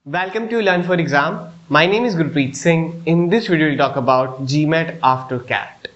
Welcome to Learn for Exam. My name is Gurpreet Singh. In this video, we'll talk about Gmat after CAT.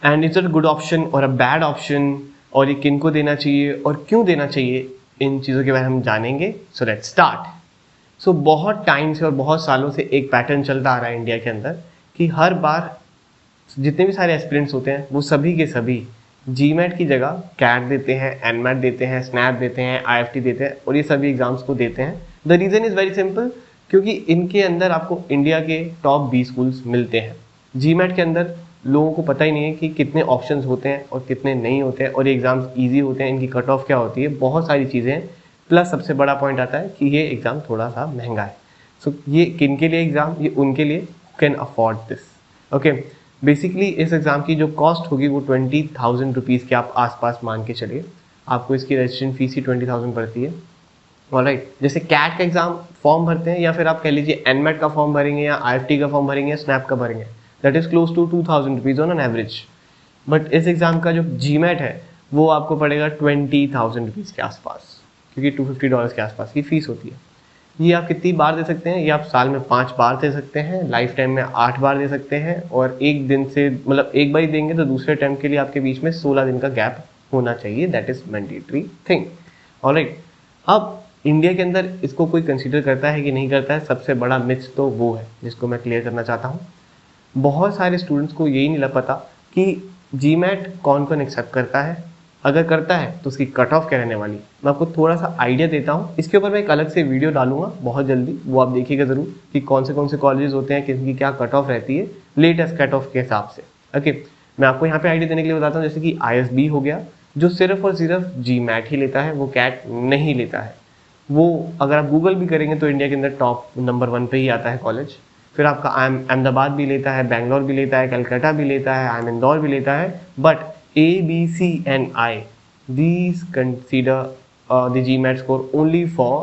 And is it a good option or a bad option? और ये किनको देना चाहिए और क्यों देना चाहिए, इन चीज़ों के बारे में हम जानेंगे. So let's start. सो बहुत टाइम से और बहुत सालों से एक पैटर्न चलता आ रहा है इंडिया के अंदर कि हर बार जितने भी सारे एस्पिरेंट्स होते हैं वो सभी के सभी जीमैट की जगह कैट देते हैं, एनमैट देते हैं, स्नैप देते हैं, आईएफटी देते हैं और ये सभी एग्जाम्स को देते हैं. The reason is very simple, क्योंकि इनके अंदर आपको इंडिया के टॉप 20 स्कूल्स मिलते हैं. जीमैट के अंदर लोगों को पता ही नहीं है कि कितने ऑप्शंस होते हैं और कितने नहीं होते हैं, और ये एग्ज़ाम्स ईजी होते हैं, इनकी कट ऑफ क्या होती है, बहुत सारी चीज़ें हैं. प्लस सबसे बड़ा पॉइंट आता है कि ये एग्ज़ाम थोड़ा सा महंगा है. सो ये किन के लिए एग्ज़ाम, ये उनके लिए can afford this. Okay, basically इस एग्ज़ाम की जो कॉस्ट होगी वो 20,000 रुपीज़ के आप आसपास मान के चलिए. आपको इसकी रजिस्ट्रेशन फीस ही 20,000 पड़ती है. ऑलराइट, जैसे कैट का एग्ज़ाम फॉर्म भरते हैं या फिर आप कह लीजिए एनमैट का फॉर्म भरेंगे या आईएफटी का फॉर्म भरेंगे या स्नैप का भरेंगे, that is close to 2,000 rupees on an average. But इस एग्ज़ाम का जो जीमैट है वो आपको पड़ेगा 20,000 रुपीज़ के आसपास, क्योंकि $250 के आसपास की फ़ीस होती है. ये आप कितनी बार दे सकते हैं? ये आप साल में 5 बार दे सकते हैं, लाइफ टाइम में 8 बार दे सकते हैं, और एक दिन से मतलब एक बार ही देंगे तो दूसरे अटेम्प्ट के लिए आपके बीच में 16 दिन का गैप होना चाहिए. That is mandatory thing. Alright, अब इंडिया के अंदर इसको कोई कंसीडर करता है कि नहीं करता है, सबसे बड़ा मिथ तो वो है जिसको मैं क्लियर करना चाहता हूँ. बहुत सारे स्टूडेंट्स को यही नहीं लग पता कि जीमैट कौन कौन एक्सेप्ट करता है, अगर करता है तो उसकी कट ऑफ क्या रहने वाली. मैं आपको थोड़ा सा आइडिया देता हूँ, इसके ऊपर मैं एक अलग से वीडियो डालूंगा बहुत जल्दी, वो आप देखिएगा ज़रूर कि कौन से कॉलेजेस होते हैं, किसकी क्या कट ऑफ रहती है लेटेस्ट कट ऑफ के हिसाब से. ओके, मैं आपको यहाँ पे आइडिया देने के लिए बताता हूँ. जैसे कि ISB हो गया, जो सिर्फ और सिर्फ जीमैट ही लेता है, वो कैट नहीं लेता है. वो अगर आप गूगल भी करेंगे तो इंडिया के अंदर टॉप नंबर 1 पे ही आता है कॉलेज. फिर आपका अहमदाबाद भी लेता है, बेंगलोर भी लेता है, कलकत्ता भी लेता है, इंदौर भी लेता है. But ABCNI, these consider the GMAT score only for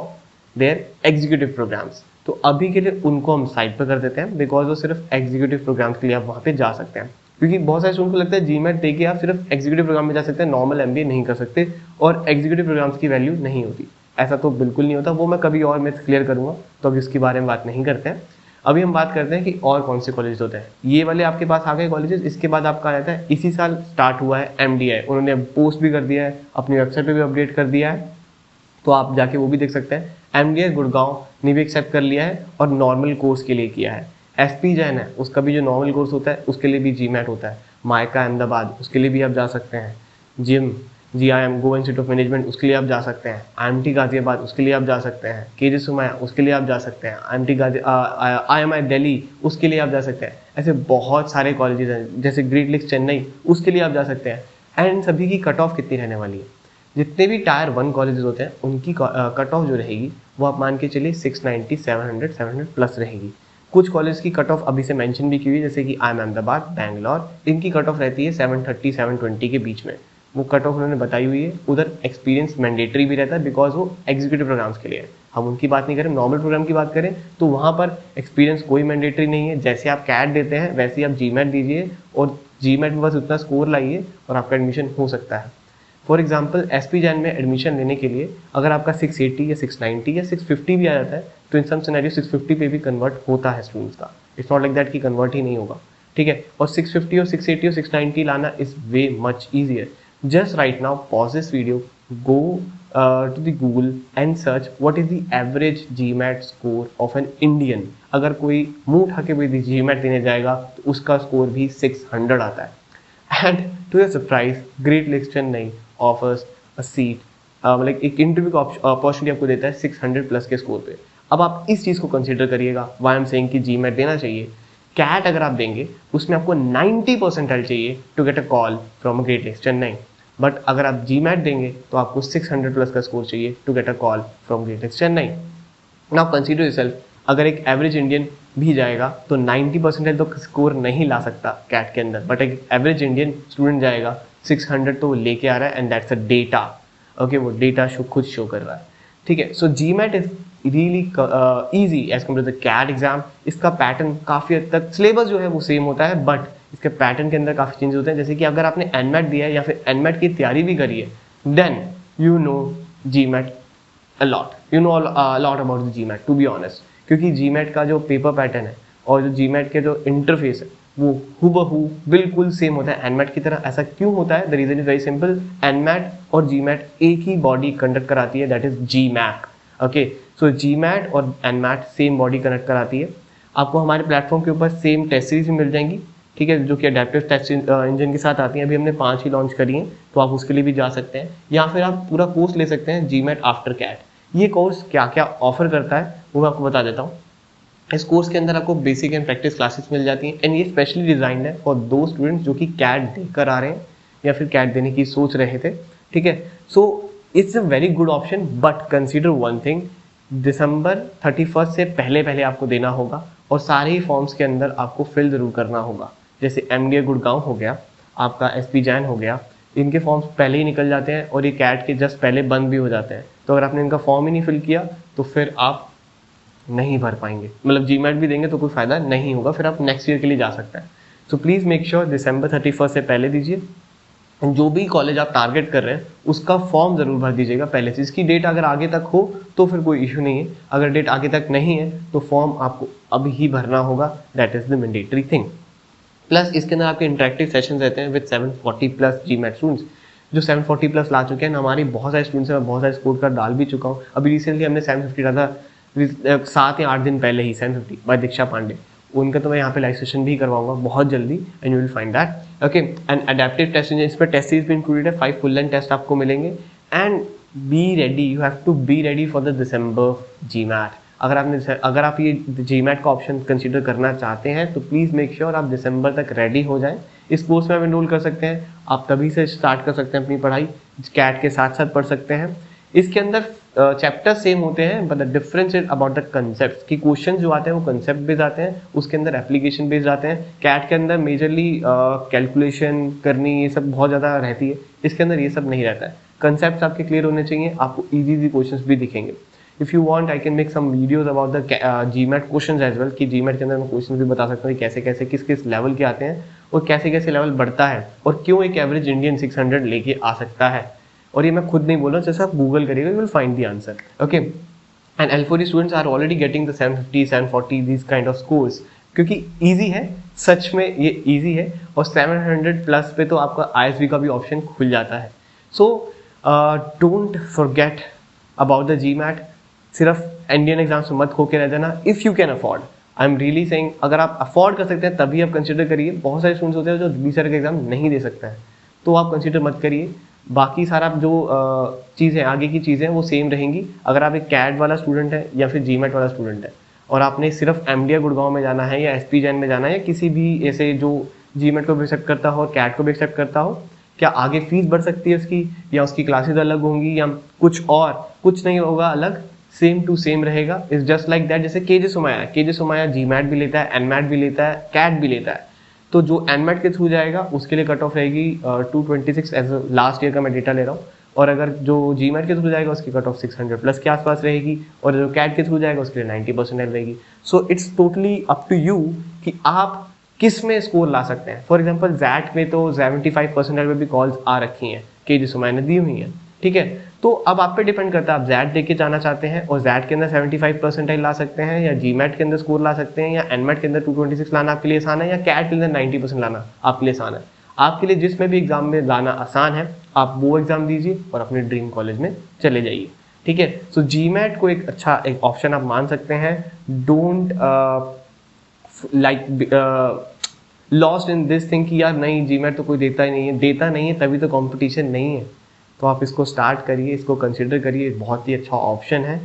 their executive programs. तो अभी के लिए उनको हम साइड पर कर देते हैं, बिकॉज वो सिर्फ एग्जीक्यूटिव प्रोग्राम्स के लिए आप वहाँ पे जा सकते हैं. क्योंकि बहुत सारे स्टूडेंट को लगता है जीमैट दे के आप सिर्फ एग्जीक्यूटिव प्रोग्राम में जा सकते हैं, नॉर्मल MBA नहीं कर सकते और एग्जीक्यूटिव प्रोग्राम्स की वैल्यू नहीं होती. ऐसा तो बिल्कुल नहीं होता, वो मैं कभी और मिथ क्लियर करूँगा, तो अभी उसके बारे में बात नहीं करते हैं. अभी हम बात करते हैं कि और कौन से कॉलेज होते हैं. ये वाले आपके पास आ गए कॉलेजेस. इसके बाद आपका आ जाता है, इसी साल स्टार्ट हुआ है MDI. उन्होंने पोस्ट भी कर दिया है, अपनी वेबसाइट पे भी अपडेट कर दिया है, तो आप जाके वो भी देख सकते हैं. MDI गुड़गांव ने भी एक्सेप्ट कर लिया है और नॉर्मल कोर्स के लिए किया है. SP जैन है, उसका भी जो नॉर्मल कोर्स होता है उसके लिए भी जीमैट होता है. मायका अहमदाबाद, उसके लिए भी आप जा सकते हैं. GIM Goa institute of management, उसके लिए आप जा सकते हैं. IMT गाजियाबाद, उसके लिए आप जा सकते हैं. KJ सुमाया, उसके लिए आप जा सकते हैं. IMI दिल्ली, उसके लिए आप जा सकते हैं. ऐसे बहुत सारे कॉलेजेस हैं, जैसे ग्रेट लेक्स चेन्नई, उसके लिए आप जा सकते हैं. एंड सभी की कट ऑफ कितनी रहने वाली है? जितने भी टायर 1 कॉलेजेस होते हैं उनकी कट ऑफ जो रहेगी वो आप मान के चलिए 690, 700 प्लस रहेगी. कुछ कॉलेज की कट ऑफ अभी से मेंशन भी की हुई है, जैसे कि IIM अहमदाबाद, बैंगलोर, इनकी कट ऑफ रहती है 730, 720 के बीच में. वो कट ऑफ उन्होंने बताई हुई है. उधर एक्सपीरियंस मैंडेटरी भी रहता है, बिकॉज वो एग्जीक्यूटिव प्रोग्राम्स के लिए है. हम उनकी बात नहीं करें, नॉर्मल प्रोग्राम की बात करें तो वहाँ पर एक्सपीरियंस कोई मैंडेटरी नहीं है. जैसे आप कैट देते हैं वैसे ही आप जीमैट दीजिए, और जीमैट में बस उतना स्कोर लाइए और आपका एडमिशन हो सकता है. फॉर एग्जाम्पल SP जैन में एडमिशन लेने के लिए अगर आपका 680 या 690 या 650 भी आ जाता है तो इन सम सिनेरियो 650 पे भी कन्वर्ट होता है स्टूडेंट्स का. इट्स नॉट लाइक दैट कि कन्वर्ट ही नहीं होगा. ठीक है, और 650 और 680 और 690 लाना is way much easier. Just right now, pause this video, go to the Google and search what is the average GMAT score of an Indian. अगर कोई मुंह उठा के भी GMAT देने जाएगा तो उसका स्कोर भी 600 आता है. And to your surprise, Great Lakes Chennai offers a seat, मतलब एक इंटरव्यू का अपॉर्चुनिटी आपको देता है 600 प्लस के स्कोर पे. अब आप इस चीज़ को कंसिडर करिएगा, why I'm saying कि GMAT देना चाहिए. कैट अगर आप देंगे उसमें आपको 90 परसेंटाइल चाहिए to get a call from Great Lakes Chennai. But अगर आप जीमैट देंगे तो आपको 600 प्लस का स्कोर चाहिए to get a call from Great Lakes Chennai. Now consider yourself, अगर एक एवरेज इंडियन भी जाएगा तो 90 परसेंटाइल तो स्कोर नहीं ला सकता कैट के अंदर, बट एक एवरेज इंडियन स्टूडेंट जाएगा 600 तो वो लेके आ रहा है. And that's a data. Okay, वो डेटा खुद शो कर रहा है. ठीक है, so GMAT is really easy as compare to the CAT exam. इसका पैटर्न काफ़ी हद तक, सिलेबस जो है वो सेम होता है, बट इसके पैटर्न के अंदर काफ़ी चेंज होते हैं. जैसे कि अगर आपने एनमैट दिया है या फिर एनमैट की तैयारी भी करी है, then you know GMAT you know lot about the GMAT to be honest, क्योंकि जीमैट का जो पेपर पैटर्न है और जो जीमैट के जो इंटरफेस है वो हूबहू बिल्कुल सेम होता है एनमैट की तरह। ऐसा क्यों होता है? The reason is very simple, NMAT और जीमैट एक ही बॉडी कंडक्ट कराती है, that is GMAT. Okay, so GMAT और एनमैट सेम बॉडी कंडक्ट कराती है। आपको हमारे प्लेटफॉर्म के ऊपर सेम टेस्ट सीरीज भी मिल जाएंगी, ठीक है, जो कि अडेप्टिव टेस्ट इंजन के साथ आती हैं। अभी हमने 5 ही लॉन्च करी हैं, तो आप उसके लिए भी जा सकते हैं, या फिर आप पूरा कोर्स ले सकते हैं जीमैट आफ्टर कैट। ये कोर्स क्या क्या ऑफर करता है वो मैं आपको बता देता हूँ। इस कोर्स के अंदर आपको बेसिक एंड प्रैक्टिस क्लासेस मिल जाती हैं, एंड ये स्पेशली डिजाइंड है फॉर दो स्टूडेंट्स जो कि कैट देकर आ रहे हैं या फिर कैट देने की सोच रहे थे, ठीक है। So it's a very good option, but consider one thing, दिसंबर 31 से पहले आपको देना होगा, और सारे ही फॉर्म्स के अंदर आपको फिल जरूर करना होगा। जैसे एमडीए गुड़गांव हो गया, आपका एसपी जैन हो गया, इनके फॉर्म्स पहले ही निकल जाते हैं और ये कैट के जस्ट पहले बंद भी हो जाते हैं। तो अगर आपने इनका फॉर्म ही नहीं फिल किया तो फिर आप नहीं भर पाएंगे, मतलब जीमैट भी देंगे तो कोई फायदा नहीं होगा, फिर आप नेक्स्ट ईयर के लिए जा सकते हैं। सो प्लीज़ मेक श्योर दिसंबर 31 से पहले दीजिए। जो भी कॉलेज आप टारगेट कर रहे हैं उसका फॉर्म जरूर भर दीजिएगा पहले से। इसकी डेट अगर आगे तक हो तो फिर कोई इशू नहीं है, अगर डेट आगे तक नहीं है तो फॉर्म आपको अभी ही भरना होगा, that is the mandatory thing. Plus इसके अंदर आपके इंटरेक्टिव सेशन रहते हैं विद 740+ जीमैट स्टूडेंट्स, जो 740+ ला चुके हैं। हमारी बहुत सारे स्टूडेंट्स हैं, मैं बहुत सारे स्कोर कार्ड डाल भी चुका हूँ। अभी रिसेंटली हमने 750 डाला 7 या 8 दिन पहले ही, 750 बाय दीक्षा पांडे। उनका तो मैं यहाँ पे लाइव सेशन भी करवाऊंगा बहुत जल्दी, and you will find that. Okay, and adaptive test इस पर टेस्ट सीरीज भी इंक्लूडेड है, 5 फुल लेंथ टेस्ट आपको मिलेंगे। And be ready, you have to be ready for the December GMAT. अगर आप ये जीमैट का ऑप्शन कंसीडर करना चाहते हैं तो प्लीज़ मेक श्योर आप दिसंबर तक रेडी हो जाएं। इस कोर्स में आप एनरोल कर सकते हैं, आप तभी से स्टार्ट कर सकते हैं अपनी पढ़ाई, कैट के साथ साथ पढ़ सकते हैं। इसके अंदर चैप्टर सेम होते हैं, but the difference is about the concept, कि क्वेश्चन जो आते हैं वो कंसेप्ट बेस्ड आते हैं, उसके अंदर एप्लीकेशन बेस्ड आते हैं। कैट के अंदर मेजरली कैलकुलेशन करनी ये सब बहुत ज़्यादा रहती है, इसके अंदर ये सब नहीं रहता है। कंसेप्ट आपके क्लियर होने चाहिए, आपको इजी क्वेश्चन भी दिखेंगे। If you want I can make some videos about the GMAT questions as well, कि जीमैट के अंदर मैं क्वेश्चन भी बता सकता हूँ कैसे कैसे किस किस लेवल के आते हैं और कैसे कैसे लेवल बढ़ता है, और क्यों एक एवरेज इंडियन 600 लेके आ सकता है। और ये मैं खुद नहीं बोल रहा हूँ, जैसे आप गूगल करिएगा you will find the answer. Okay, and L4 students are already getting the 750 740 this kind of scores, क्योंकि ईजी है, सच में ये ईजी है, और 700+ पे तो आपका ISB का भी ऑप्शन खुल जाता है। So don't forget about the GMAT. सिर्फ इंडियन एग्जाम्स में मत होके रह जाना, if you can afford. I am really saying, अगर आप अफोर्ड कर सकते हैं तभी आप कंसिडर करिए। बहुत सारे स्टूडेंट्स होते हैं जो BCET का एग्जाम नहीं दे सकते हैं, तो आप कंसिडर मत करिए। बाकी सारा जो चीज़ें आगे की चीज़ें वो सेम रहेंगी। अगर आप एक कैट वाला स्टूडेंट है या फिर जीमैट वाला स्टूडेंट है और आपने सिर्फ MDA गुड़गांव में जाना है या SP जैन में जाना है या किसी भी ऐसे जो जीमैट को भी एक्सेप्ट करता हो और कैट को भी एक्सेप्ट करता हो, क्या आगे फीस बढ़ सकती है उसकी, या उसकी क्लासेस अलग होंगी, या कुछ नहीं होगा अलग, सेम टू सेम रहेगा। Is just like that. जैसे केजे सुमाया जीमैट भी लेता है, एनमैट भी लेता है, कैट भी लेता है। तो जो एनमैट के थ्रू जाएगा उसके लिए कट ऑफ रहेगी 226 एज लास्ट ईयर का मैं डेटा ले रहा हूँ, और अगर जो जीमैट के थ्रू जाएगा उसकी कट ऑफ 600+ के आसपास रहेगी, और जो कैट के थ्रू जाएगा उसके लिए 90% रहेगी। So it's totally up to you कि आप किस में स्कोर ला सकते हैं। फॉर एग्जाम्पल जैट में तो 75% में भी कॉल्स आ रखी हैं, केजे सुमाया ने दी हुई हैं, ठीक है। तो अब आप पे डिपेंड करता है, आप जैट देके जाना चाहते हैं और जैट के अंदर 75% ला सकते हैं, या जीमैट के अंदर स्कोर ला सकते हैं, या एनमैट के अंदर 226 लाना आपके लिए आसान है, या कैट के अंदर 90% लाना आपके लिए आसान है। आपके लिए जिसमें भी एग्जाम में लाना आसान है आप वो एग्जाम दीजिए और अपने ड्रीम कॉलेज में चले जाइए, ठीक है। सो जीमैट को एक अच्छा एक ऑप्शन आप मान सकते हैं। Don't lost in this thing कि यार नहीं जीमैट तो कोई देता नहीं है तभी तो कंपटीशन नहीं है। तो आप इसको स्टार्ट करिए, इसको कंसिडर करिए, बहुत ही अच्छा ऑप्शन है।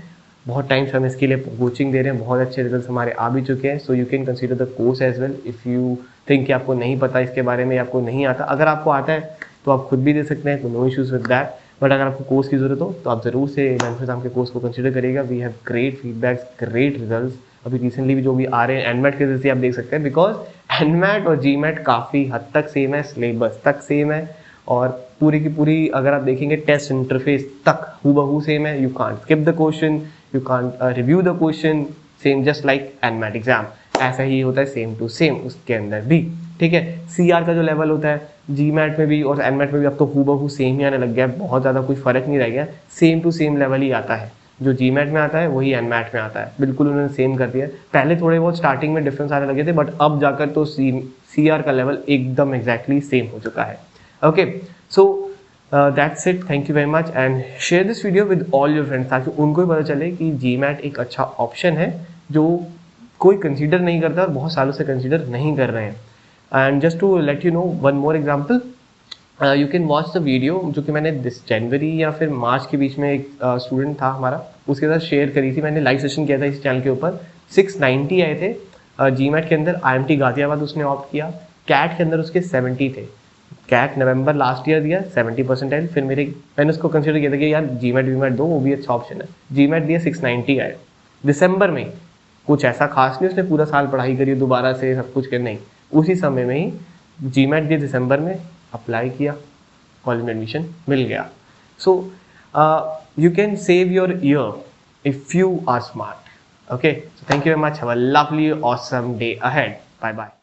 बहुत टाइम से हम इसके लिए कोचिंग दे रहे हैं, बहुत अच्छे रिजल्ट्स हमारे आ भी चुके हैं। So you can consider the course as well if you think कि आपको नहीं पता इसके बारे में, आपको नहीं आता। अगर आपको आता है तो आप खुद भी दे सकते हैं, तो no issues with that. But अगर आपको कोर्स की ज़रूरत हो तो आप ज़रूर से 11th एग्जाम के कोर्स को कंसिडर करिएगा। We have great feedbacks, great results. अभी रिसेंटली भी जो भी आ रहे हैं एनमैट के रिजल्ट आप देख सकते हैं, बिकॉज एनमैट और जीमैट काफ़ी हद तक सेम है, सिलेबस तक सेम है, और पूरी की पूरी अगर आप देखेंगे टेस्ट इंटरफेस तक हूबहू सेम है। You can't skip the question, you can't review the question, same just like NMAT exam. ऐसा ही होता है सेम टू सेम उसके अंदर भी, ठीक है। CR का जो लेवल होता है जीमैट में भी और एनमैट में भी अब तो हूबहू सेम ही आने लग गया है, बहुत ज़्यादा कोई फर्क नहीं रह गया, सेम टू सेम लेवल ही आता है। जो जीमैट में आता है वही एनमैट में आता है, बिल्कुल उन्होंने सेम कर दिया है। पहले थोड़े बहुत स्टार्टिंग में डिफरेंस आने लगे थे, बट अब जाकर तो CR का लेवल एकदम एग्जैक्टली सेम हो चुका है। Okay, so that's it, thank you very much and share this video with all your friends, ताकि उनको भी पता चले कि जीमैट एक अच्छा ऑप्शन है जो कोई कंसीडर नहीं करता और बहुत सालों से कंसीडर नहीं कर रहे हैं। And just to let you know one more example, you can watch the video जो कि मैंने दिस जनवरी या फिर मार्च के बीच में एक स्टूडेंट था हमारा, उसके साथ शेयर करी थी, मैंने लाइव सेशन किया था इस चैनल के ऊपर। 690 आए थे जीमैट के अंदर, IMT गाजियाबाद उसने ऑप्ट किया, कैट के अंदर उसके 70 थे। कैट नवंबर लास्ट ईयर दिया 70 परसेंटाइल, फिर मैंने उसको कंसिडर किया था कि यार जीमैट वीमैट दो, वो भी अच्छा ऑप्शन है। जीमैट दिया 690 आए दिसंबर में, कुछ ऐसा खास नहीं उसने पूरा साल पढ़ाई करी दोबारा से सब कुछ कर, नहीं, उसी समय में ही जीमैट दिया दिसंबर में, अप्लाई किया, कॉलेज में एडमिशन मिल गया। So you can save your year if you are smart. Okay, thank you very much, have a lovely awesome day ahead, bye bye.